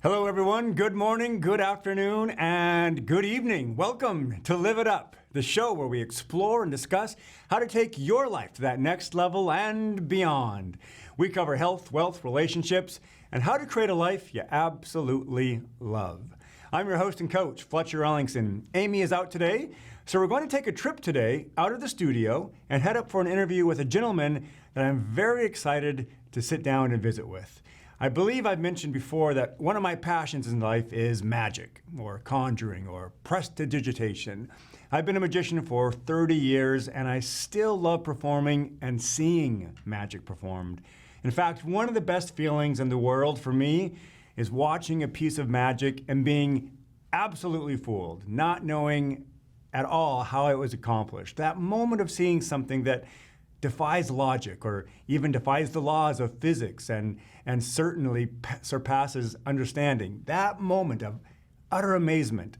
Hello everyone, good morning, good afternoon, and good evening. Welcome to Live It Up, the show where we explore and discuss how to take your life to that next level and beyond. We cover health, wealth, relationships, and how to create a life you absolutely love. I'm your host and coach, Fletcher Ellingson. Amy is out today, so we're going to take a trip today out of the studio and head up for an interview with a gentleman that I'm very excited to sit down and visit with. I believe I've mentioned before that one of my passions in life is magic, or conjuring, or prestidigitation. I've been a magician for 30 years, and I still love performing and seeing magic performed. In fact, one of the best feelings in the world for me is watching a piece of magic and being absolutely fooled, not knowing at all how it was accomplished. That moment of seeing something that defies logic or even defies the laws of physics and certainly surpasses understanding. That moment of utter amazement,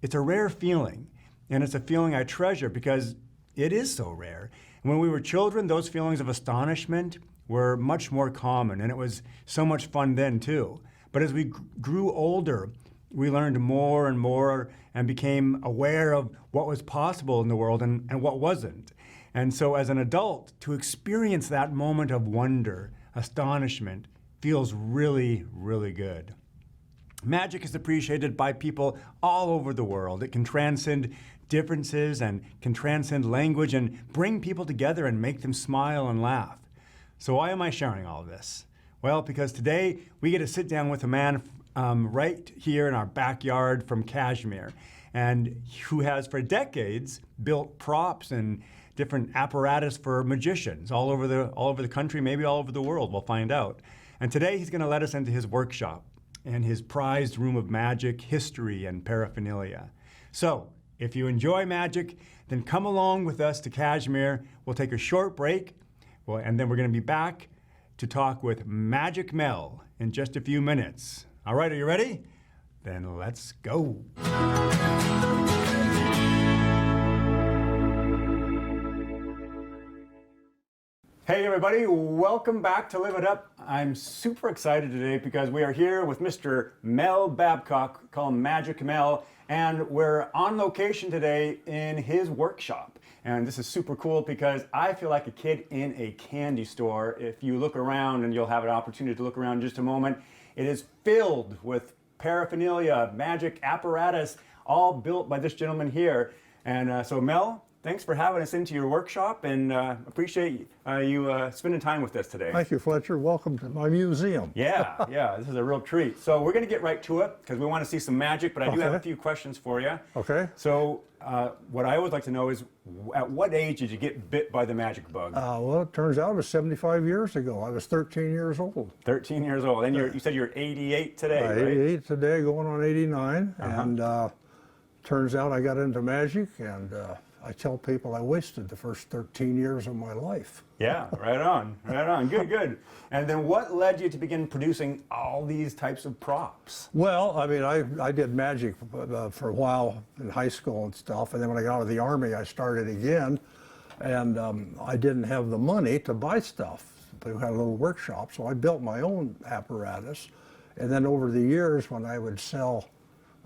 it's a rare feeling, and it's a feeling I treasure because it is so rare. And when we were children, those feelings of astonishment were much more common, and it was so much fun then too. But as we grew older, we learned more and more and became aware of what was possible in the world and what wasn't. And so as an adult, to experience that moment of wonder, astonishment, feels really, really good. Magic is appreciated by people all over the world. It can transcend differences and can transcend language and bring people together and make them smile and laugh. So why am I sharing all of this? Well, because today we get to sit down with a man right here in our backyard from Kashmir, and who has for decades built props and different apparatus for magicians all over the country, maybe all over the world. We'll find out. And today he's going to let us into his workshop and his prized room of magic, history, and paraphernalia. So if you enjoy magic, then come along with us to Kashmir. We'll take a short break, and then we're going to be back to talk with Magic Mel in just a few minutes. All right, are you ready? Then let's go. Hey everybody, welcome back to Live It Up. I'm super excited today because we are here with Mr. Mel Babcock, call him Magic Mel, and we're on location today in his workshop. And this is super cool because I feel like a kid in a candy store. If you look around, and you'll have an opportunity to look around in just a moment, it is filled with paraphernalia, magic apparatus, all built by this gentleman here. And so Mel, thanks for having us into your workshop, and appreciate you spending time with us today. Thank you, Fletcher. Welcome to my museum. Yeah, this is a real treat. So we're going to get right to it because we want to see some magic, but I do have a few questions for you. Okay. So what I always like to know is, at what age did you get bit by the magic bug? Well, it turns out it was 75 years ago. I was 13 years old. 13 years old. And you said you're 88 today, right? 88 today, going on 89. And turns out I got into magic, and I tell people I wasted the first 13 years of my life. Yeah, right on, right on. Good, good. And then what led you to begin producing all these types of props? Well, I mean, I did magic for a while in high school and stuff, and then when I got out of the Army, I started again, and I didn't have the money to buy stuff, but we had a little workshop, so I built my own apparatus, and then over the years when I would sell,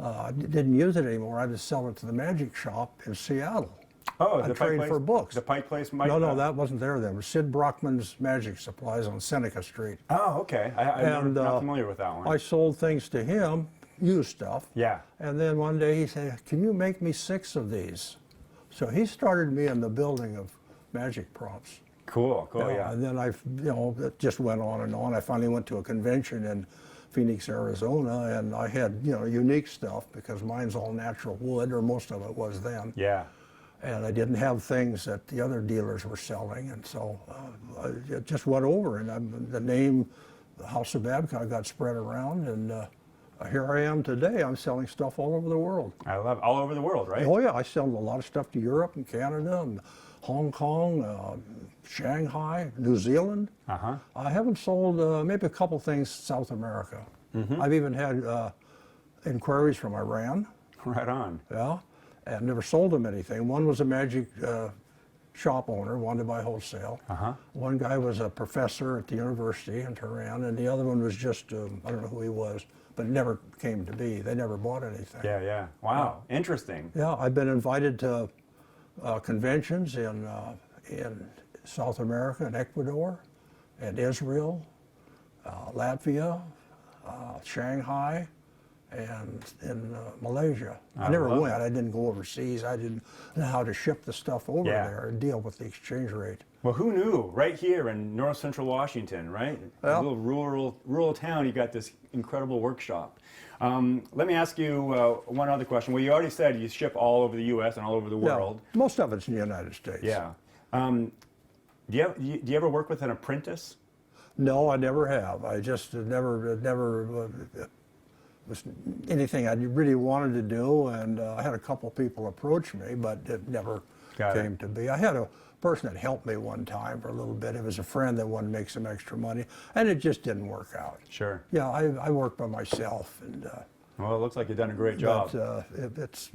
I didn't use it anymore, I would sell it to the magic shop in Seattle. Oh, I trained for books. The Pike Place? No, that wasn't there then. It was Sid Brockman's Magic Supplies on Seneca Street. Oh, okay. I'm not familiar with that one. I sold things to him, used stuff. Yeah. And then one day he said, "Can you make me 6 of these?" So he started me in the building of magic props. Cool, yeah. And then it just went on and on. I finally went to a convention in Phoenix, Arizona, and I had, unique stuff because mine's all natural wood, or most of it was then. Yeah. And I didn't have things that the other dealers were selling, and so it just went over, and the name, the House of Babcock, got spread around, and here I am today. I'm selling stuff all over the world. I love it. All over the world, right? Oh yeah, I sell a lot of stuff to Europe and Canada and Hong Kong, Shanghai, New Zealand. I haven't sold maybe a couple things South America. I've even had inquiries from Iran. Right on. Yeah. I've never sold them anything. One was a magic shop owner, wanted to buy wholesale. One guy was a professor at the university in Tehran, and the other one was just, I don't know who he was, but it never came to be. They never bought anything. Yeah, yeah. Wow, interesting. Yeah, I've been invited to conventions in South America and Ecuador and Israel, Latvia, Shanghai, and in Malaysia. I never went. I didn't go overseas. I didn't know how to ship the stuff over there and deal with the exchange rate. Well, who knew? Right here in north central Washington, right? A little rural town, you got this incredible workshop. Let me ask you one other question. Well, you already said you ship all over the U.S. and all over the world. Yeah, most of it's in the United States. Yeah. Do you ever work with an apprentice? No, I never have. I just never was anything I really wanted to do, and I had a couple people approach me, but it never came to be. I had a person that helped me one time for a little bit. It was a friend that wanted to make some extra money, and it just didn't work out. Sure. Yeah, I work by myself, and well, it looks like you've done a great job. It's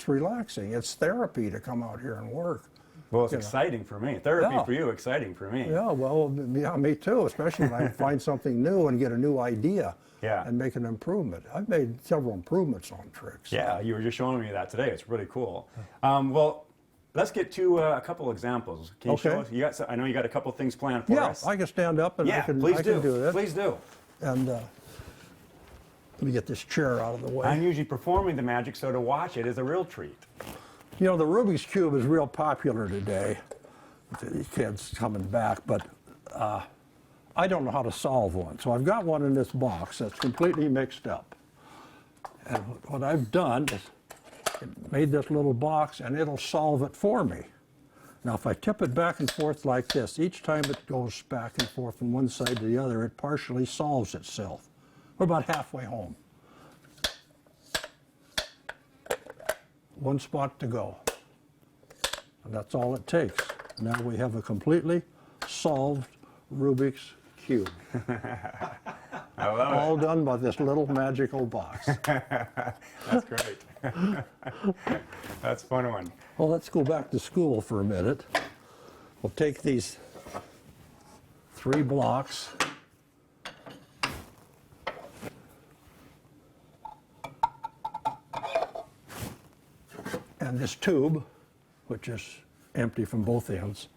relaxing. It's therapy to come out here and work. Well, it's exciting for me. Therapy for you, exciting for me. Yeah, well, yeah, me too, especially when I find something new and get a new idea and make an improvement. I've made several improvements on tricks. Yeah, you were just showing me that today. It's really cool. Well, let's get to a couple examples. Can you show us? I know you got a couple things planned for us. Yeah, I can stand up and I can do this. Please do. And let me get this chair out of the way. I'm usually performing the magic, so to watch it is a real treat. You know, the Rubik's Cube is real popular today. These kids coming back, but I don't know how to solve one. So I've got one in this box that's completely mixed up. And what I've done is made this little box, and it'll solve it for me. Now, if I tip it back and forth like this, each time it goes back and forth from one side to the other, it partially solves itself. We're about halfway home. One spot to go. And that's all it takes. Now we have a completely solved Rubik's Cube. I love it. All done by this little magical box. That's great. That's a fun one. Well, let's go back to school for a minute. We'll take these 3 blocks. And this tube, which is empty from both ends.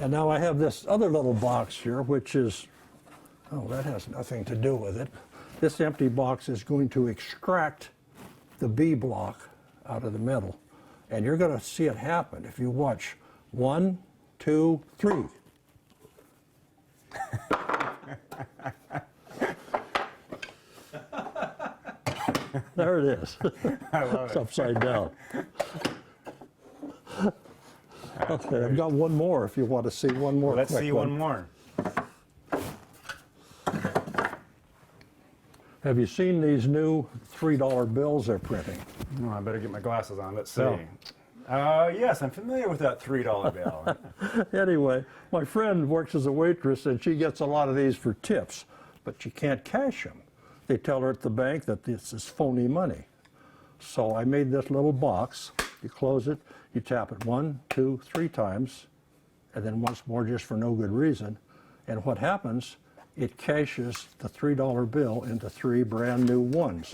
And now I have this other little box here, which is, oh, that has nothing to do with it. This empty box is going to extract the B block out of the middle. And you're going to see it happen if you watch 1, 2, 3. There it is. I love It's it. upside down. Okay, I've got one more if you want to see one more. Let's quick see one more. Have you seen these new $3 bills they're printing? Oh, I better get my glasses on. Let's see. Yeah. Yes, I'm familiar with that $3 bill. Anyway, my friend works as a waitress and she gets a lot of these for tips, but she can't cash them. They tell her at the bank that this is phony money. So I made this little box. You close it, you tap it 1, 2, 3 times, and then once more just for no good reason. And what happens, it cashes the $3 bill into 3 brand new ones.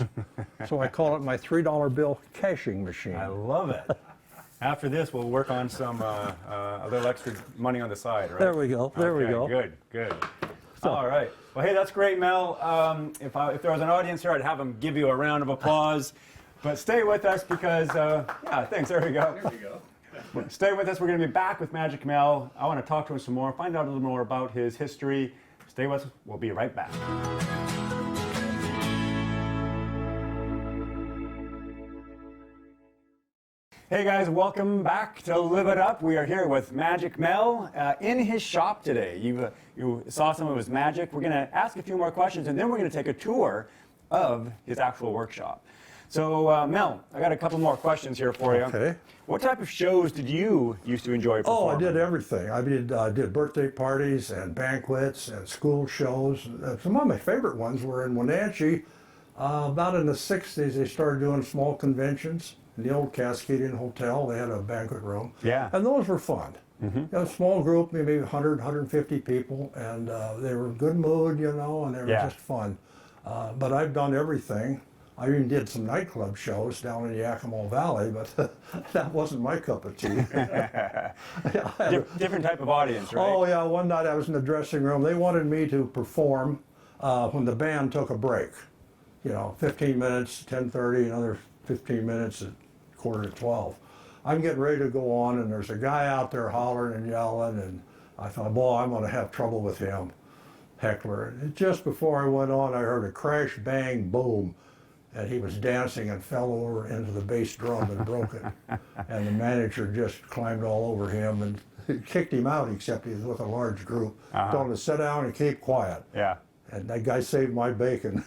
So I call it my $3 bill cashing machine. I love it. After this, we'll work on some a little extra money on the side, right? There we go. There we go. Good, good. All right. Well, hey, that's great, Mel. If there was an audience here, I'd have them give you a round of applause. But stay with us because, yeah, thanks. There we go. There we go. Stay with us. We're going to be back with Magic Mel. I want to talk to him some more, find out a little more about his history. Stay with us. We'll be right back. Hey guys, welcome back to Live It Up. We are here with Magic Mel in his shop today. You saw some of his magic. We're going to ask a few more questions and then we're going to take a tour of his actual workshop. So Mel, I got a couple more questions here for you. Okay. What type of shows did you used to enjoy performing? Oh, I did everything. I did birthday parties and banquets and school shows. Some of my favorite ones were in Wenatchee. About in the 60s, they started doing small conventions. in the old Cascadian Hotel. They had a banquet room. Yeah. And those were fun. A small group, maybe 100, 150 people, and they were in good mood, you know, and they were just fun. But I've done everything. I even did some nightclub shows down in Yakima Valley, but that wasn't my cup of tea. Different type of audience, right? Oh yeah, one night I was in the dressing room. They wanted me to perform when the band took a break. You know, 15 minutes, 10:30, another 15 minutes at 11:45. I'm getting ready to go on, and there's a guy out there hollering and yelling, and I thought, boy, I'm going to have trouble with him, heckler. And just before I went on, I heard a crash, bang, boom, and he was dancing and fell over into the bass drum and broke it. And the manager just climbed all over him and kicked him out, except he was with a large group. Told him to sit down and keep quiet. Yeah. And that guy saved my bacon.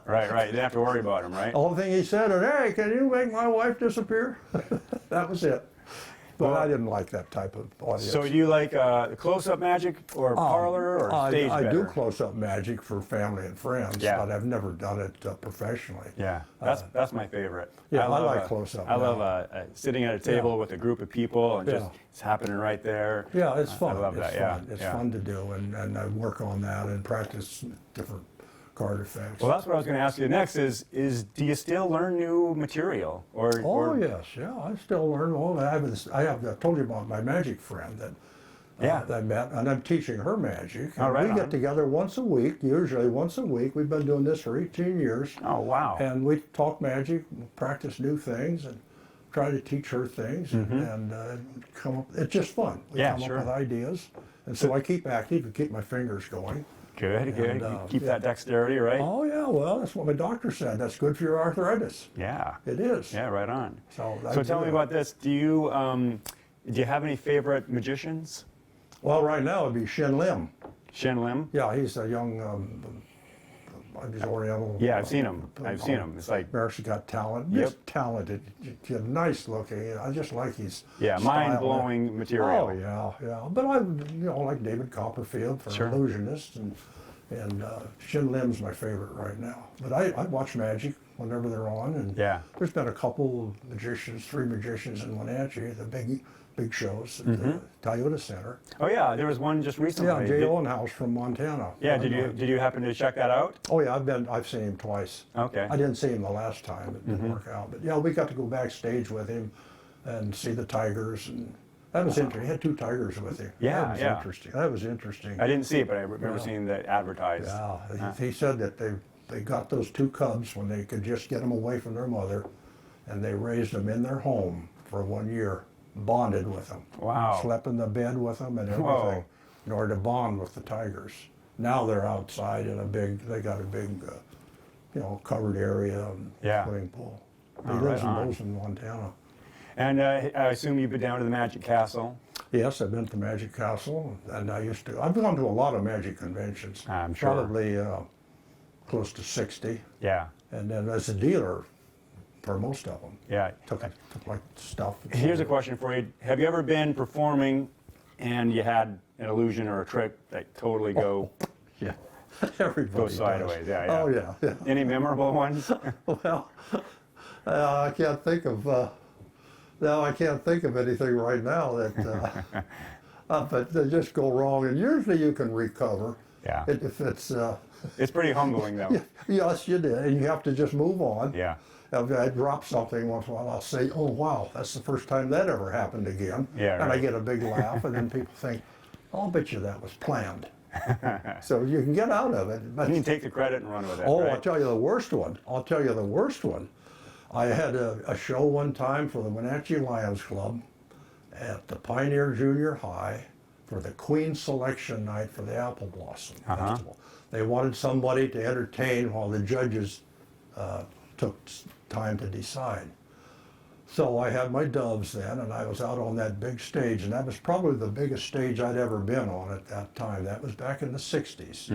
Right. You didn't have to worry about him, right? The only thing he said was, hey, can you make my wife disappear? That was it. But I didn't like that type of audience. So do you like close-up magic or parlor or stage I better? do close-up magic for family and friends, but I've never done it professionally. Yeah, that's my favorite. Yeah, I like close-up. I love sitting at a table with a group of people and just it's happening right there. Yeah, it's fun. I love that. It's fun to do, and I work on that and practice different card effects. Well, that's what I was going to ask you next. Is do you still learn new material or? Yes, I still learn. Well, I told you about my magic friend that I met, and I'm teaching her magic. And we get together once a week, usually once a week. We've been doing this for 18 years. Oh, wow. And we talk magic, practice new things, and try to teach her things, and come up. It's just fun. We come up with ideas, and so I keep active and keep my fingers going. Good. Keep that dexterity, right? Oh yeah, well that's what my doctor said. That's good for your arthritis. Yeah. It is. Yeah, right on. So tell me about this. Do you have any favorite magicians? Well, right now it'd be Shin Lim. Shin Lim? Yeah, he's a young, he's Oriental. Yeah, I've seen him. It's like America's Got Talent. Just talented, nice looking. I just like his mind-blowing material. Oh yeah. But I like David Copperfield for illusionists, and Shin Lim's my favorite right now. But I watch magic whenever they're on, and there's been a couple of magicians, 3 magicians in Wenatchee, the big shows at the Toyota Center. Oh yeah, there was one just recently. Yeah, Jay Owenhouse from Montana. Yeah, did you happen to check that out? Oh yeah, I've seen him twice. Okay. I didn't see him the last time; it didn't work out. But yeah, we got to go backstage with him and see the tigers, and that was interesting. He had 2 tigers with him. Yeah, That was interesting. I didn't see it, but I remember seeing that advertised. Yeah, he said that they got those 2 cubs when they could just get them away from their mother, and they raised them in their home for 1 year, bonded with them. Wow. Slept in the bed with them and everything in order to bond with the tigers. Now they're outside in they got a big, covered area and swimming pool. He lives in Bozeman, Montana. And I assume you've been down to the Magic Castle. Yes, I've been to Magic Castle, and I've gone to a lot of magic conventions. I'm sure. Probably close to 60. Yeah. And then as a dealer for most of them. Yeah. Took like stuff. Here's a question for you. Have you ever been performing and you had an illusion or a trick that totally go Everybody sideways? Does. Yeah. Oh yeah. Any memorable ones? Well, I can't think of. I can't think of anything right now that. But they just go wrong, and usually you can recover. Yeah. If it's. It's pretty humbling, though. Yes, you did, and you have to just move on. Yeah. If I drop something once in a while, I'll say, "Oh wow, that's the first time that ever happened again." Yeah. And I get a big laugh, and then people think, "I'll bet you that was planned." So you can get out of it. But You can take the credit and run with it. oh, right? I'll tell you the worst one. I had a show one time for the Wenatchee Lions Club at the Pioneer Junior High for the Queen Selection Night for the Apple Blossom Festival. They wanted somebody to entertain while the judges took time to decide. So I had my doves then, and I was out on that big stage, and that was probably the biggest stage I'd ever been on at that time. That was back in the 60s.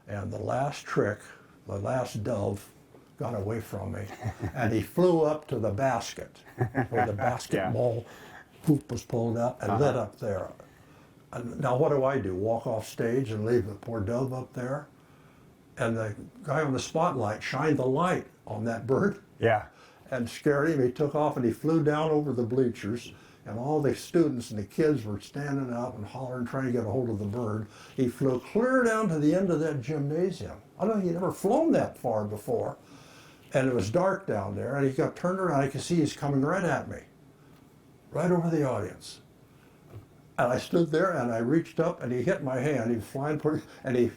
And the last trick, the last dove, got away from me, and he flew up to the basket, where the basketball hoop was pulled up and lit up there. And now what do? Walk off stage and leave the poor dove up there? And the guy on the spotlight shined the light on that bird. Yeah. and scared him. He took off and he flew down over the bleachers, and all the students and the kids were standing up and hollering, trying to get a hold of the bird. He flew clear down to the end of that gymnasium. I don't know, he'd never flown that far before. And it was dark down there, and he got turned around. I could see he's coming right at me, right over the audience. And I stood there, and I reached up, and he hit my hand. He was flying, and he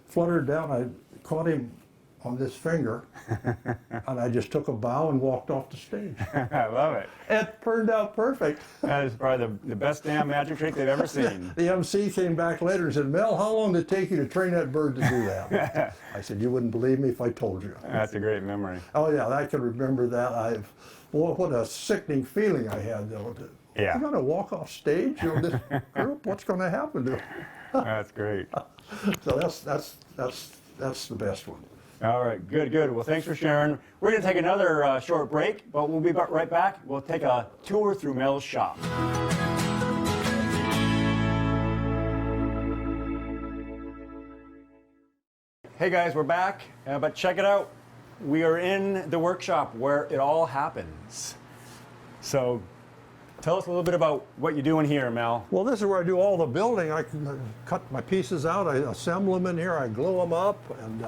fluttered down. I caught him on this finger, and I just took a bow and walked off the stage. I love it. It turned out perfect. That is probably the best damn magic trick they've ever seen. The MC came back later and said, Mel, how long did it take you to train that bird to do that? I said, you wouldn't believe me if I told you. That's a great memory. Oh, yeah, I can remember that. Boy, what a sickening feeling I had, though. Yeah. I'm going to walk off stage, this group, what's going to happen to them? That's great. So that's the best one. All right, good. Well, thanks for sharing. We're going to take another short break, but we'll be right back. We'll take a tour through Mel's shop. Hey guys, we're back, but check it out. We are in the workshop where it all happens. So tell us a little bit about what you're doing here, Mel. Well, this is where I do all the building. I can cut my pieces out, I assemble them in here, I glue them up, and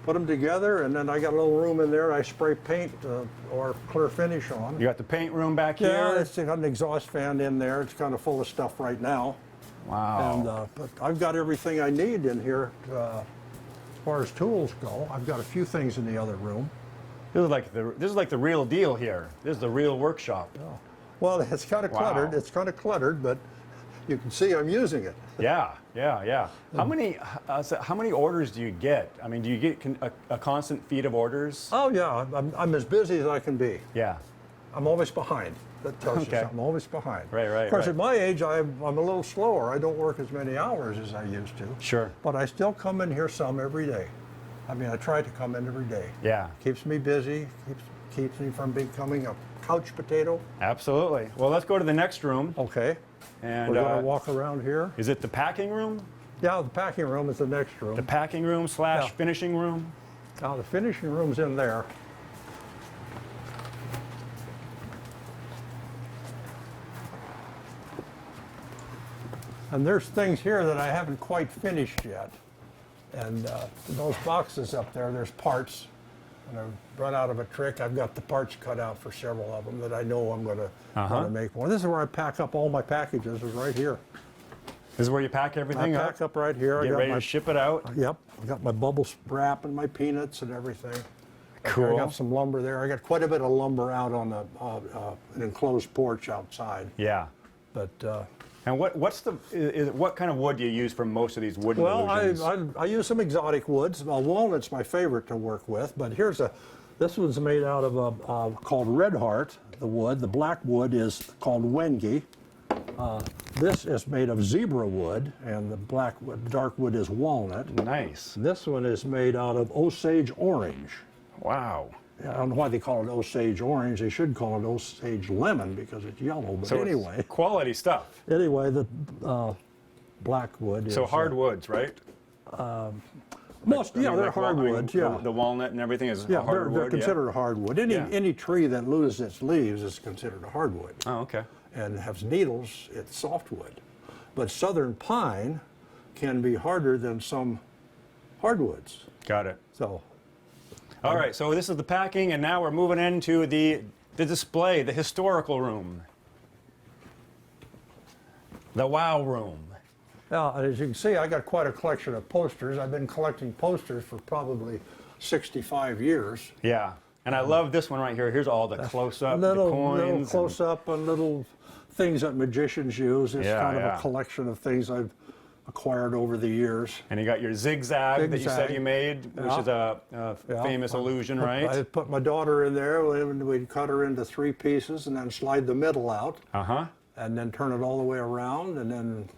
put them together, and then I got a little room in there I spray paint or clear finish on. You got the paint room back Yeah, here? it's got an exhaust fan in there. It's kind of full of stuff right now. Wow. And but I've got everything I need in here as far as tools go. I've got a few things in the other room. This is like the real deal here. This is the real workshop. Oh. Well, it's kind of cluttered. Wow. It's kind of cluttered, but you can see I'm using it. Yeah. How many orders do you get? I mean, do you get a constant feed of orders? Oh yeah, I'm as busy as I can be. Yeah. I'm always behind. That tells you Okay. something. I'm always behind. Right. Of course, right. at my age, I'm a little slower. I don't work as many hours as I used to. Sure. But I still come in here some every day. I mean, I try to come in every day. Yeah. Keeps me busy. Keeps me from becoming a couch potato. Absolutely. Well, let's go to the next room. Okay. And We're gonna walk around here. is it the packing room? Yeah, the packing room is the next room. The packing room / Yeah. finishing room? Now the finishing room's in there. And there's things here that I haven't quite finished yet. And those boxes up there, there's parts. When I've run out of a trick, I've got the parts cut out for several of them that I know I'm going to make more. This is where I pack up all my packages, is right here. This is where you pack everything I up? pack up right here. Get ready to ship it out? Yep, I got my bubble wrap and my peanuts and everything. Cool. I got some lumber there. I got quite a bit of lumber out on an enclosed porch outside. Yeah. But And what kind of wood do you use for most of these wooden illusions? I use some exotic woods. Well, walnut's my favorite to work with. But this one's made out of called red heart. The wood. The black wood is called wengi. This is made of zebra wood, and the dark wood is walnut. Nice. This one is made out of Osage orange. Wow. I don't know why they call it Osage orange. They should call it Osage lemon because it's yellow. But So anyway, it's quality stuff. anyway, the black wood is So hardwoods, right? most. I Yeah, mean, they're like hardwoods. Yeah, The walnut and everything is yeah, a hardwood. they're considered a hardwood. Any tree that loses its leaves is considered a hardwood. Oh, okay. And has needles, it's softwood. But southern pine can be harder than some hardwoods. Got it. So, All right, so this is the packing, and now we're moving into the display, the historical room. The wow room. now, as you can see, I got quite a collection of posters. I've been collecting posters for probably 65 years. Yeah, and I love this one right here. Here's all the close-up, the Little coins. close-up and little things that magicians use. It's Yeah, kind of yeah. a collection of things I've acquired over the years. And you got your zigzag that you said Zigzag. you made, which Yeah. is a Yeah. famous illusion, right? I put my daughter in there, and we'd cut her into 3 pieces and then slide the middle out Uh-huh. and then turn it all the way around and then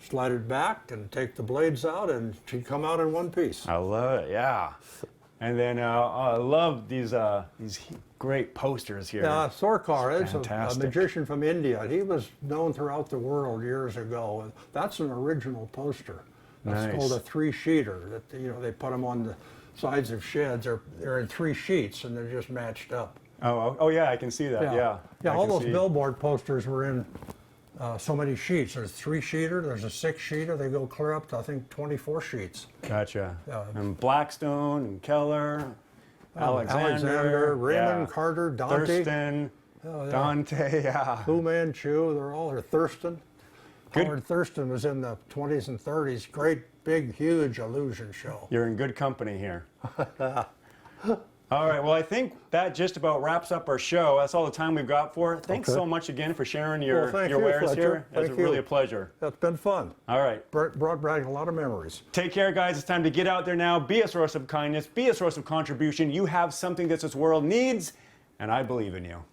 slide it back and take the blades out and she'd come out in 1 piece. I love it, yeah. And then I love these great posters here. Yeah, Sorkar is a fantastic. magician from India. He was known throughout the world years ago. And that's an original poster. That's Nice. called a 3-sheeter. That they put them on the sides of sheds. They're in 3 sheets and they're just matched up. Oh yeah, I can see that. Yeah. Yeah, I all can those see. billboard posters were in so many sheets. There's 3-sheeter, there's a 6-sheeter. They go clear up to, I think, 24 sheets. Gotcha. Yeah. And Blackstone and Keller, Alexander, Raymond, yeah. Carter, Dante. Thurston, Oh, yeah. Dante, yeah. Fu Manchu, they're all there. Thurston. Good. Howard Thurston was in the 20s and 30s. Great, big, huge illusion show. You're in good company here. All right, well, I think that just about wraps up our show. That's all the time we've got for it. Thanks Okay. so much again for sharing your Thank you, wares Fletcher. here. It's Thank you. really a pleasure. That's been fun. All right. Brought back a lot of memories. Take care, guys. It's time to get out there now. Be a source of kindness. Be a source of contribution. You have something that this world needs, and I believe in you.